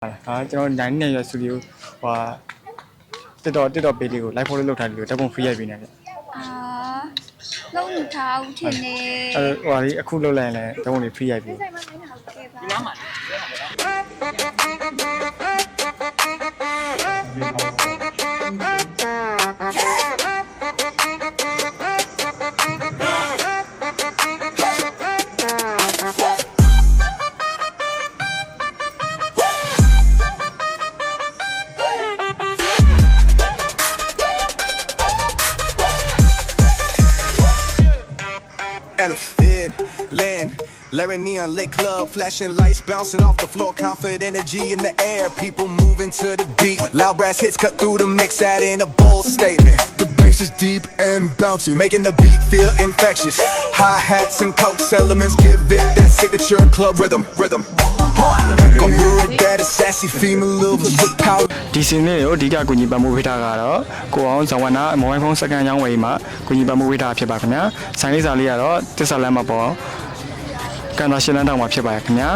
ကျွန်တော်9နှစ်ရွယ်စတူဒီယိုဟိုတက်တော့ပေးလေးကို live follow လုပ်ထားတယ်လို့တက်ပုံ free ရိုက်ပေးနေတယ်လုံးမထားဘူးထင်နေဟိုလေးအခုလုပ်လိုက်ရင်လည်းတက်ပုံလေး free ရိုက်ပေးဒီနားမှာElephant land, Larry Neon Lit Club, flashing lights bouncing off the floor, confident energy in the air, people moving to the beat. Loud brass hits cut through the mix, that in a bold statement. The bass is deep and bouncy, making the beat feel infectious. Hi hats and coax elements give it that signature club rhythm. Gonna move that sassy female with power. ဒီစင်းလေးကိုအဓိကကိုကြီးပံမိုးဝေးတာကတော့ကိုအောင်ဇဝနာမိုဘိုင်းဖုန်းစကန်ရောင်းဝယ်မှာကိုကြီးပံမိုးဝေးတာဖြစ်ပါခင်ဗျာဆိုင်လေးစာလေးကတော့တစ္ဆာလမ်းမှာပေါ့ကန်တာရှင်းလန်းတောင်မှာဖြစ်ပါခင်ဗျာ